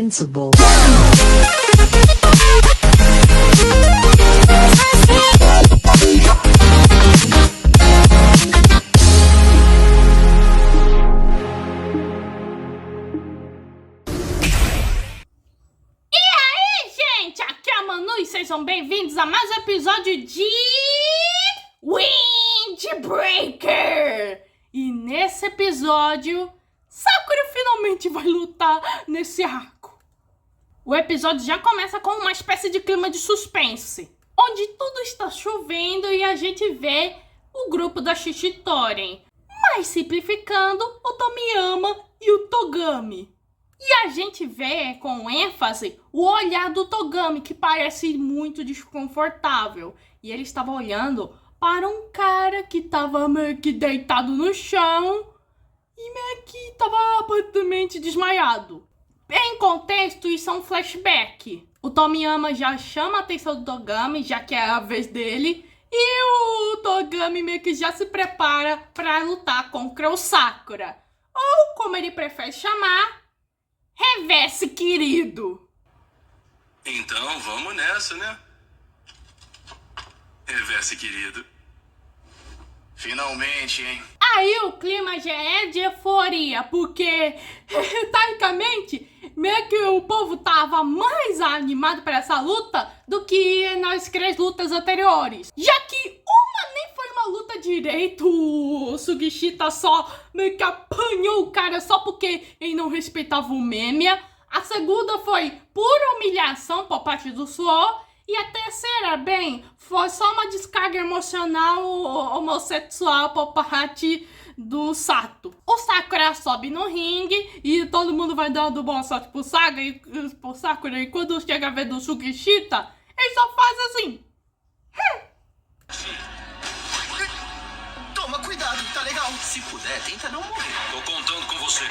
invincible. Gente, aqui é a Manu e sejam bem-vindos a mais um episódio de Windbreaker! E nesse episódio, Sakura finalmente vai lutar nesse arco. O episódio já começa com uma espécie de clima de suspense, onde tudo está chovendo e a gente vê o grupo da Shishitoren, mas simplificando, o Tomiyama e o Togami. E a gente vê com ênfase o olhar do Togami, que parece muito desconfortável. E ele estava olhando para um cara que estava meio que deitado no chão e meio que estava aparentemente desmaiado. Em contexto, isso é um flashback. O Tomiyama já chama a atenção do Togami, já que é a vez dele. E o Togami meio que já se prepara para lutar contra o Sakura. Ou, como ele prefere chamar, Reverse, querido. Então, vamos nessa, né? Reverse, querido. Finalmente, hein? Aí o clima já é de euforia, porque, tecnicamente, meio que o povo tava mais animado para essa luta do que nas 3 lutas anteriores. Já que uma nem foi uma luta direito, o Sugishita só meio que apanhou o cara só porque ele não respeitava o Memia. A segunda foi pura humilhação por parte do Suo. E a terceira, bem, foi só uma descarga emocional homossexual por parte do Sato. O Sakura sobe no ringue e todo mundo vai dando boa sorte pro Sakura. E quando chega a vez do Sugishita, ele só faz assim. Toma cuidado, tá legal? Se puder, tenta não morrer. Tô contando com você.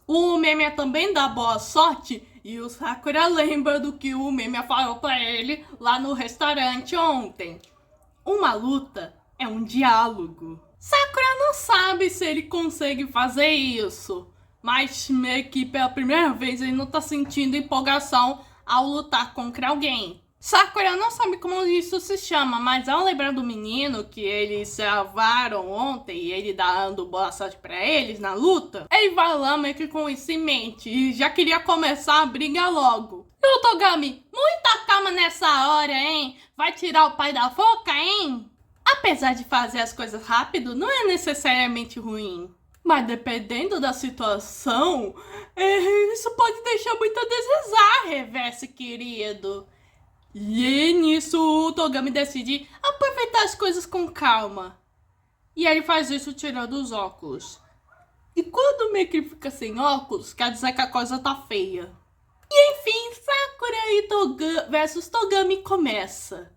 O Memia também dá boa sorte e o Sakura lembra do que o Memia falou pra ele lá no restaurante ontem. Uma luta é um diálogo. Sakura não sabe se ele consegue fazer isso, mas meio que pela primeira vez ele não tá sentindo empolgação ao lutar contra alguém. Sakura não sabe como isso se chama, mas ao lembrar do menino que eles salvaram ontem e ele dando boa sorte pra eles na luta, ele vai lá meio que com isso em mente e já queria começar a briga logo. E o Togami, muita calma nessa hora, hein? Vai tirar o pai da boca, hein? Apesar de fazer as coisas rápido, não é necessariamente ruim. Mas dependendo da situação, isso pode deixar muito a desejar, Reverse, querido. E nisso o Togami decide aproveitar as coisas com calma. E ele faz isso tirando os óculos. E quando o Meki fica sem óculos, quer dizer que a coisa tá feia. E enfim, Sakura e versus Togami começa.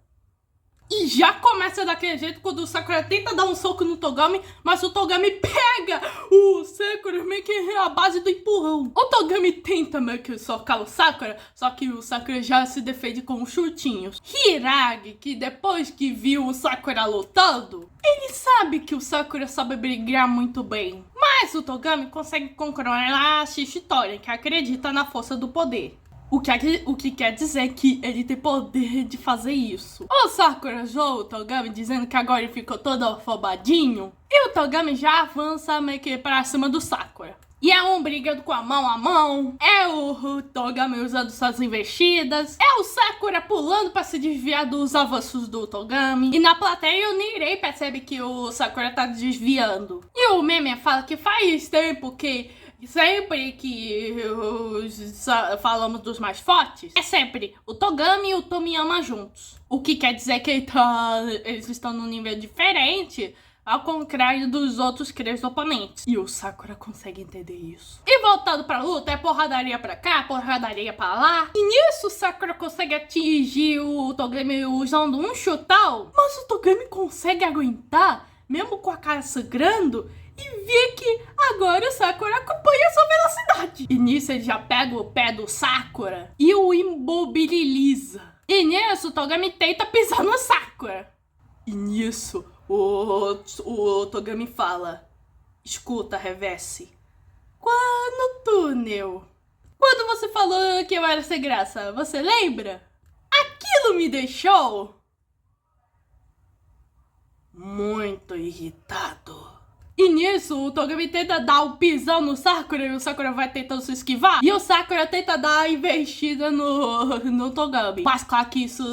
E já começa daquele jeito quando o Sakura tenta dar um soco no Togami, mas o Togami pega o Sakura meio que a base do empurrão. O Togami tenta meio que socar o Sakura, só que o Sakura já se defende com chutinhos. Hiragi, que depois que viu o Sakura lutando, ele sabe que o Sakura sabe brigar muito bem. Mas o Togami consegue controlar a Shishitoren, que acredita na força do poder. O que quer dizer que ele tem poder de fazer isso. O Sakura zoou o Togami dizendo que agora ele ficou todo afobadinho. E o Togami já avança meio que pra cima do Sakura. E é um brigando com a mão a mão. É o Togami usando suas investidas. É o Sakura pulando pra se desviar dos avanços do Togami. E na plateia o Nirei percebe que o Sakura tá desviando. E o Memia fala que faz tempo que sempre que falamos dos mais fortes, é sempre o Togami e o Tomiyama juntos. O que quer dizer que eles estão num nível diferente, ao contrário dos outros 3 oponentes. E o Sakura consegue entender isso. E voltando pra luta, é porradaria pra cá, porradaria pra lá. E nisso o Sakura consegue atingir o Togami usando um chutão. Mas o Togami consegue aguentar, mesmo com a cara sangrando, e vê que agora o Sakura acompanha a sua velocidade. E nisso ele já pega o pé do Sakura e o imobiliza. E nisso o Togami tenta pisar no Sakura. E nisso o Togami fala: escuta, Reverse, qual no túnel Quando você falou que eu era sem graça, você lembra? Aquilo me deixou muito irritado. E nisso, o Togami tenta dar um pisão no Sakura e o Sakura vai tentando se esquivar. E o Sakura tenta dar a investida no Togami. Mas claro que isso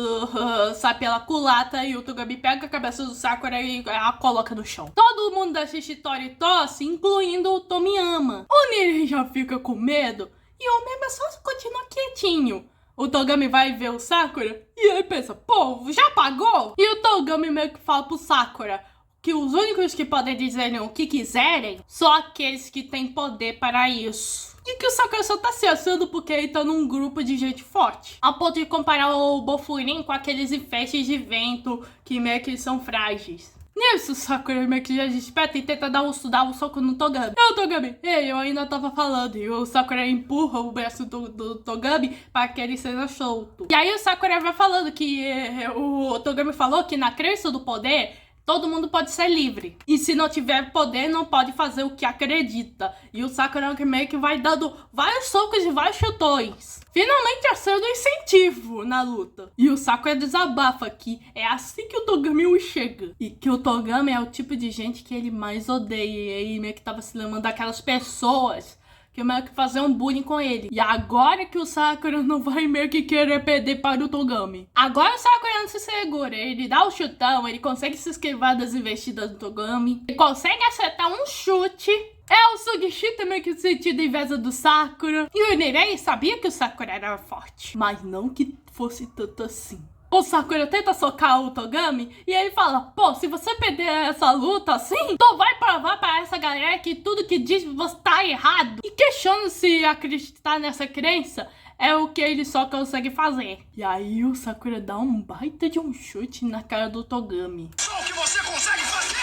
sai pela culata e o Togami pega a cabeça do Sakura e a coloca no chão. Todo mundo da Shishitori tosse, incluindo o Tomiyama. O Niri já fica com medo e o Meme só continua quietinho. O Togami vai ver o Sakura e ele pensa, pô, já pagou? E o Togami meio que fala pro Sakura que os únicos que podem dizer o que quiserem são aqueles que têm poder para isso. E que o Sakura só tá se achando porque ele tá num grupo de gente forte. A ponto de comparar o Bofurin com aqueles feixes de vento que meio que são frágeis. Nisso, o Sakura meio que já desperta e tenta dar um soco no Togami. E o Togami, ei, eu ainda tava falando. E o Sakura empurra o braço do Togami para que ele seja solto. E aí o Sakura vai falando que o Togami falou que na crença do poder todo mundo pode ser livre. E se não tiver poder, não pode fazer o que acredita. E o Sakura meio que vai dando vários socos e vários chutões. Finalmente achando incentivo na luta. E o Sakura desabafa que é assim que o Togami o chega. E que o Togami é o tipo de gente que ele mais odeia. E aí meio que tava se lembrando daquelas pessoas que meio que fazer um bullying com ele. E agora que o Sakura não vai meio que querer perder para o Togami. Agora o Sakura não se segura. Ele dá o chutão, ele consegue se esquivar das investidas do Togami. Ele consegue acertar um chute. É o Sugishita meio que sentindo inveja do Sakura. E o Nirei sabia que o Sakura era forte, mas não que fosse tanto assim. O Sakura tenta socar o Togami e ele fala, pô, se você perder essa luta assim, tu vai provar pra essa galera que tudo que diz você tá errado. E questiona se acreditar nessa crença é o que ele só consegue fazer. E aí o Sakura dá um baita de um chute na cara do Togami. Só o que você consegue fazer!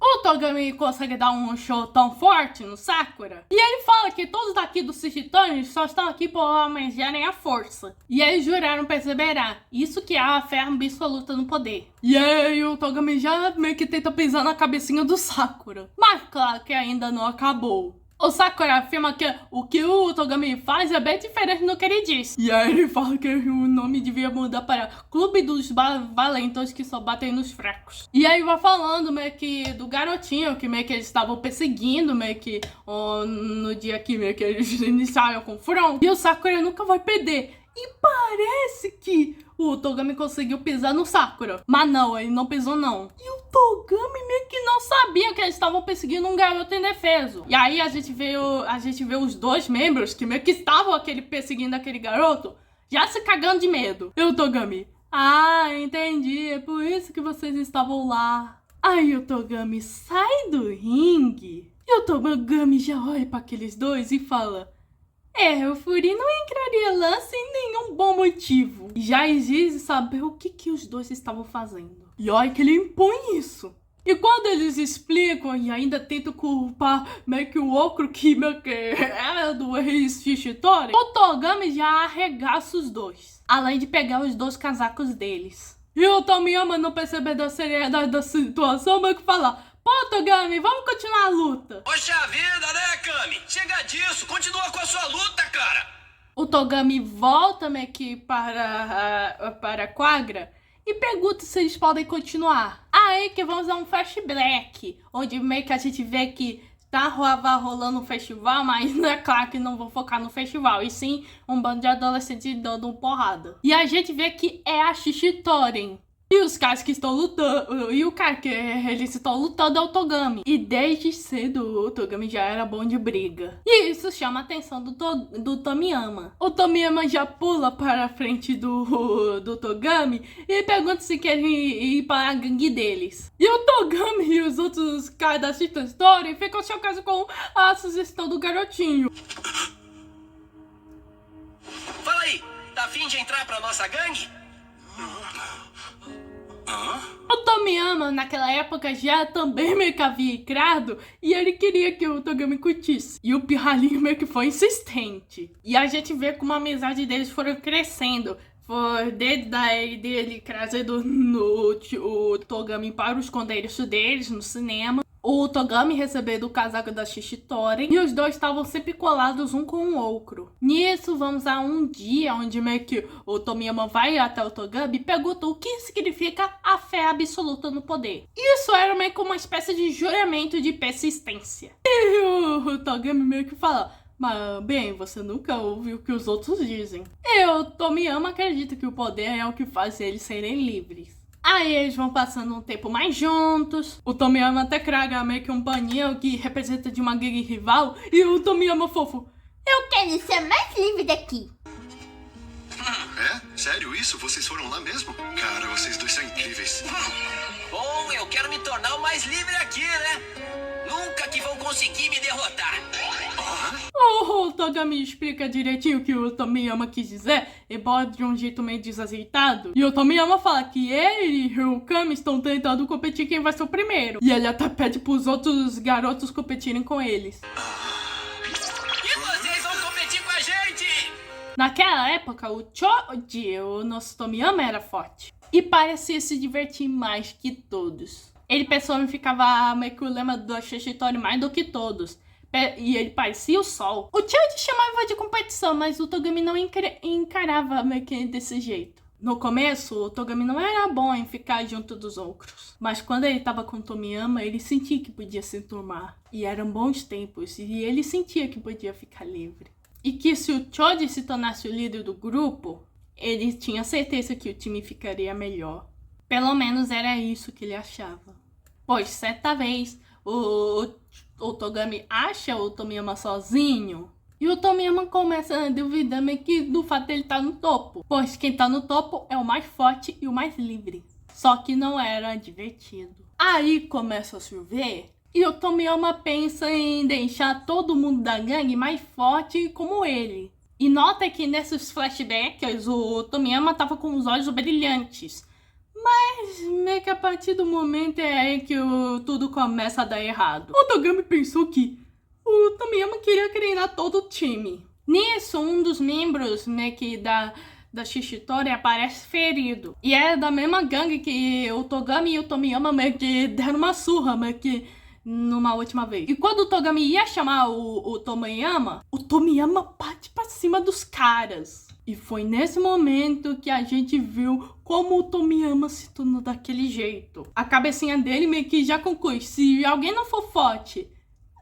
O Togami consegue dar um show tão forte no Sakura. E ele fala que todos daqui do Shishitori só estão aqui por almejarem a força. E eles juraram perseverar. Isso que é a fé absoluta no poder. E aí o Togami já meio que tenta pisar na cabecinha do Sakura. Mas claro que ainda não acabou. O Sakura afirma que o que o Togami faz é bem diferente do que ele disse. E aí ele fala que o nome devia mudar para Clube dos Valentes que só batem nos fracos. E aí vai falando meio que do garotinho que meio que eles estavam perseguindo, meio que no dia que meio que eles iniciaram o confronto. E o Sakura nunca vai perder. E parece que o Togami conseguiu pisar no Sakura. Mas não, ele não pisou não. E o Togami meio que não sabia que eles estavam perseguindo um garoto indefeso. E aí a gente vê os dois membros que meio que estavam perseguindo aquele garoto já se cagando de medo. E o Togami, ah, entendi, é por isso que vocês estavam lá. Aí o Togami sai do ringue. E o Togami já olha para aqueles dois e fala, o Furi não entraria lá sem nenhum bom motivo. E já exige saber o que os dois estavam fazendo. E olha que ele impõe isso. E quando eles explicam e ainda tentam culpar meio que o Okuro, que meio que é do ex-Shishitori, o Togami já arregaça os dois. Além de pegar os dois casacos deles. E o Tomiyama, não percebendo a seriedade da situação, meio que fala, pô, Togami, vamos continuar a luta. Poxa vida, né, Kami? Chega disso, continua com a sua luta, cara. O Togami volta meio que para a quadra e pergunta se eles podem continuar. Aí que vamos a um flashback, onde meio que a gente vê que tava rolando um festival, mas é claro que não vou focar no festival, e sim um bando de adolescentes dando uma porrada. E a gente vê que é a Shishitori. E os caras que estão lutando, e o cara que eles estão lutando é o Togami. E desde cedo o Togami já era bom de briga. E isso chama a atenção do Tomiyama. O Tomiyama já pula para a frente do Togami e pergunta se querem ir para a gangue deles. E o Togami e os outros caras da Shishitori ficam chocados com a sugestão do garotinho. Fala aí, tá afim de entrar pra nossa gangue? O Tomiyama, naquela época, já também meio que havia entrado e ele queria que o Togami curtisse. E o pirralhinho meio que foi insistente. E a gente vê como a amizade deles foram crescendo. Foi desde dele trazendo o Togami para os esconderijos deles no cinema. o Togami recebendo o casaco da Shishitori e os dois estavam sempre colados um com o outro. Nisso, vamos a um dia onde meio que o Tomiyama vai até o Togami e pergunta o que significa a fé absoluta no poder. Isso era meio que uma espécie de juramento de persistência. E o Togami meio que fala: mas, bem, você nunca ouve o que os outros dizem. E o Tomiyama acredita que o poder é o que faz eles serem livres. Aí eles vão passando um tempo mais juntos. O Tomiyama até craga meio que um paninho que representa de uma gangue rival. E o Tomiyama fofo: eu quero ser mais livre daqui. É? Sério isso? Vocês foram lá mesmo? Cara, vocês dois são incríveis. Bom, eu quero me tornar o mais livre aqui, né? Nunca que vão conseguir me derrotar. O Togami explica direitinho o que o Tomiyama quis dizer, embora de um jeito meio desajeitado. E o Tomiyama fala que ele e o Kami estão tentando competir quem vai ser o primeiro. E ele até pede pros outros garotos competirem com eles. E vocês vão competir com a gente? Naquela época, o Choji, o nosso Tomiyama, era forte. E parecia se divertir mais que todos. Ele personificava meio que o lema do Shishitori mais do que todos. E ele parecia o sol. O Choji chamava de competição, mas o Togami não encarava meio que desse jeito. No começo, o Togami não era bom em ficar junto dos outros. Mas quando ele tava com o Tomiyama, ele sentia que podia se enturmar. E eram bons tempos, e ele sentia que podia ficar livre. E que se o Choji se tornasse o líder do grupo, ele tinha certeza que o time ficaria melhor. Pelo menos era isso que ele achava. Pois certa vez, o Togami acha o Tomiyama sozinho. E o Tomiyama começa a duvidar meio que do fato de ele estar no topo. Pois quem tá no topo é o mais forte e o mais livre. Só que não era divertido. Aí começa a chover. E o Tomiyama pensa em deixar todo mundo da gangue mais forte como ele. E nota que nesses flashbacks o Tomiyama tava com os olhos brilhantes. Mas meio que a partir do momento é aí que tudo começa a dar errado. O Togami pensou que o Tomiyama queria treinar todo o time. Nisso, um dos membros meio que da Shishitori aparece ferido. E é da mesma gangue que o Togami e o Tomiyama meio que deram uma surra, meio que numa última vez. E quando o Togami ia chamar o Tomiyama bate pra cima dos caras. E foi nesse momento que a gente viu como o Tomiyama se tornou daquele jeito. A cabecinha dele meio que já conclui: se alguém não for forte,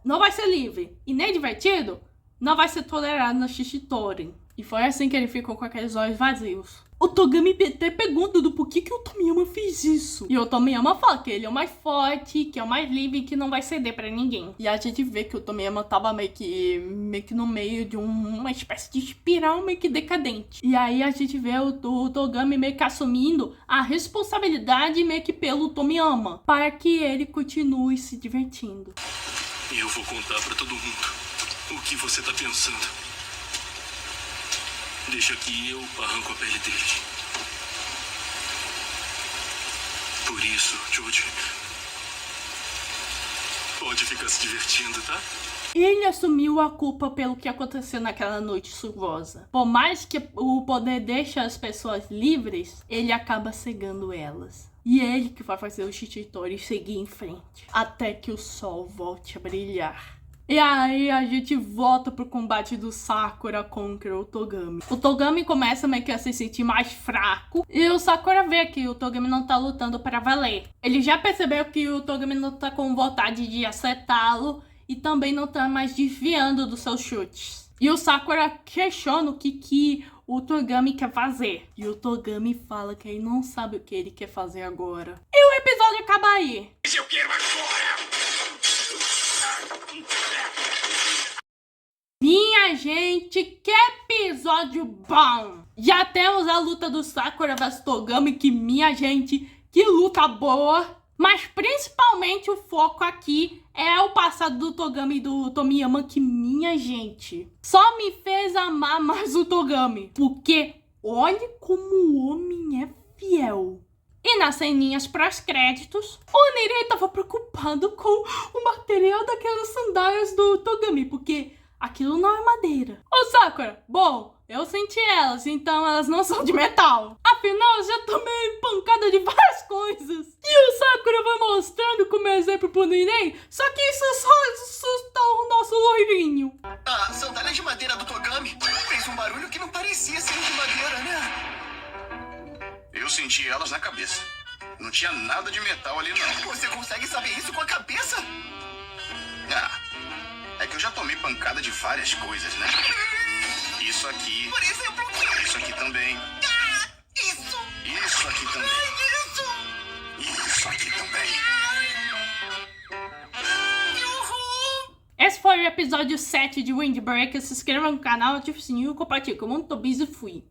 não vai ser livre e nem divertido, não vai ser tolerado na Shishitori. E foi assim que ele ficou com aqueles olhos vazios. O Togami até pergunta do porquê que o Tomiyama fez isso. E o Tomiyama fala que ele é o mais forte, que é o mais livre e que não vai ceder pra ninguém. E a gente vê que o Tomiyama tava meio que no meio de uma espécie de espiral meio que decadente. E aí a gente vê o Togami meio que assumindo a responsabilidade meio que pelo Tomiyama, para que ele continue se divertindo. Eu vou contar pra todo mundo o que você tá pensando. Deixa que eu arranco a pele dele. Por isso, Choji, pode ficar se divertindo, tá? Ele assumiu a culpa pelo que aconteceu naquela noite chuvosa. Por mais que o poder deixe as pessoas livres, ele acaba cegando elas. E é ele que vai fazer o Shishitori seguir em frente, até que o sol volte a brilhar. E aí a gente volta pro combate do Sakura contra o Togami. O Togami começa meio que a se sentir mais fraco. E o Sakura vê que o Togami não tá lutando para valer. Ele já percebeu que o Togami não tá com vontade de acertá-lo. E também não tá mais desviando dos seus chutes. E o Sakura questiona o que o Togami quer fazer. E o Togami fala que ele não sabe o que ele quer fazer agora. E o episódio acaba aí. Eu quero agora! Minha gente, que episódio bom! Já temos a luta do Sakura vs Togami, que minha gente, que luta boa! Mas principalmente o foco aqui é o passado do Togami e do Tomiyama, que minha gente, só me fez amar mais o Togami. Porque olhe como o homem é fiel. E nas ceninhas pós-créditos, o Nirei tava preocupado com o material daquelas sandálias do Togami, porque aquilo não é madeira. Ô Sakura, bom, eu senti elas, então elas não são de metal. A Afinal, já tomei pancada de várias coisas. E o Sakura vai mostrando como exemplo pro neném, só que isso só assustou o nosso loirinho. A sandália de madeira do Togami fez um barulho que não parecia ser de madeira, né? Eu senti elas na cabeça. Não tinha nada de metal ali, não. Você consegue saber isso com a cabeça? Ah, é que eu já tomei pancada de várias coisas, né? Isso aqui. Por exemplo, o quê? Isso aqui também. Ah, isso! Isso aqui também. Isso aqui também. Esse foi o episódio 7 de Windbreaker. Se inscreva no canal, ative o sininho, compartilhe com o mundo. Tô busy e fui.